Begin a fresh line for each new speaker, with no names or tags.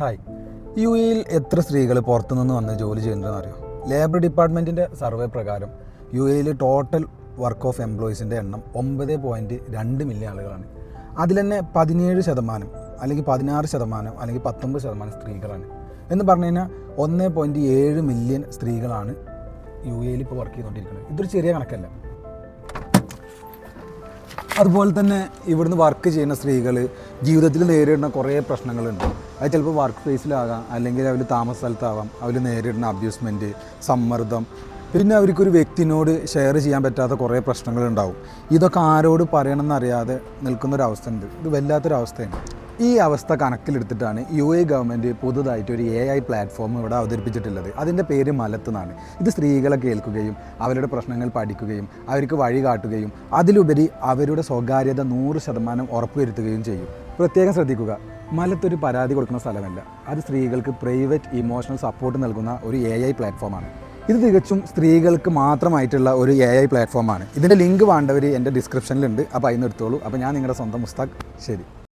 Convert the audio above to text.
Hi. യു.എയിൽ എത്ര സ്ത്രീകൾ പുറത്തുനിന്ന് വന്ന് ജോലി ചെയ്യുന്നതെന്ന് അറിയോ? ലേബർ ഡിപ്പാർട്ട്മെൻറ്റിൻ്റെ സർവേ പ്രകാരം യു.എയിൽ ടോട്ടൽ വർക്ക് ഓഫ് എംപ്ലോയീസിൻ്റെ എണ്ണം 9.2 മില്യൺ ആളുകളാണ്. അതിൽ തന്നെ 17% അല്ലെങ്കിൽ 16% അല്ലെങ്കിൽ 19% സ്ത്രീകളാണ്. എന്ന് പറഞ്ഞു കഴിഞ്ഞാൽ 1.7 മില്യൺ സ്ത്രീകളാണ് യു.എയിൽ ഇപ്പോൾ വർക്ക് ചെയ്തുകൊണ്ടിരിക്കുന്നത്. ഇതൊരു ചെറിയ കണക്കല്ല. അതുപോലെ തന്നെ ഇവിടുന്ന് വർക്ക് ചെയ്യുന്ന സ്ത്രീകൾ ജീവിതത്തിൽ നേരിടുന്ന കുറേ പ്രശ്നങ്ങളുണ്ട്. അത് ചിലപ്പോൾ വർക്ക് പ്ലേസിലാകാം, അല്ലെങ്കിൽ അവർ താമസ സ്ഥലത്താവാം. അവർ നേരിടുന്ന അബ്യൂസ്മെൻറ്റ്, സമ്മർദ്ദം, പിന്നെ അവർക്കൊരു വ്യക്തിനോട് ഷെയർ ചെയ്യാൻ പറ്റാത്ത കുറേ പ്രശ്നങ്ങളുണ്ടാവും. ഇതൊക്കെ ആരോട് പറയണമെന്നറിയാതെ നിൽക്കുന്നൊരവസ്ഥ ഉണ്ട്. ഇത് വല്ലാത്തൊരവസ്ഥയാണ്. ഈ അവസ്ഥ കണക്കിലെടുത്തിട്ടാണ് യു.എ ഗവൺമെൻറ് പുതുതായിട്ട് ഒരു AI പ്ലാറ്റ്ഫോം ഇവിടെ അവതരിപ്പിച്ചിട്ടുള്ളത്. അതിൻ്റെ പേര് മലത്ത് എന്നാണ്. ഇത് സ്ത്രീകളെ കേൾക്കുകയും അവരുടെ പ്രശ്നങ്ങൾ പഠിക്കുകയും അവർക്ക് വഴി കാട്ടുകയും അതിലുപരി അവരുടെ സ്വകാര്യത 100% ഉറപ്പുവരുത്തുകയും ചെയ്യും. പ്രത്യേകം ശ്രദ്ധിക്കുക, മലത്തൊരു പരാതി കൊടുക്കുന്ന സ്ഥലമല്ല. അത് സ്ത്രീകൾക്ക് പ്രൈവറ്റ് ഇമോഷണൽ സപ്പോർട്ട് നൽകുന്ന ഒരു AI പ്ലാറ്റ്ഫോമാണ്. ഇത് തികച്ചും സ്ത്രീകൾക്ക് മാത്രമായിട്ടുള്ള ഒരു AI പ്ലാറ്റ്ഫോമാണ്. ഇതിൻ്റെ ലിങ്ക് വേണ്ടവർ എൻ്റെ ഡിസ്ക്രിപ്ഷനിലുണ്ട്. അപ്പോൾ അതിന് എടുത്തോളൂ. അപ്പോൾ ഞാൻ നിങ്ങളുടെ സ്വന്തം മുസ്താഖ്. ശരി.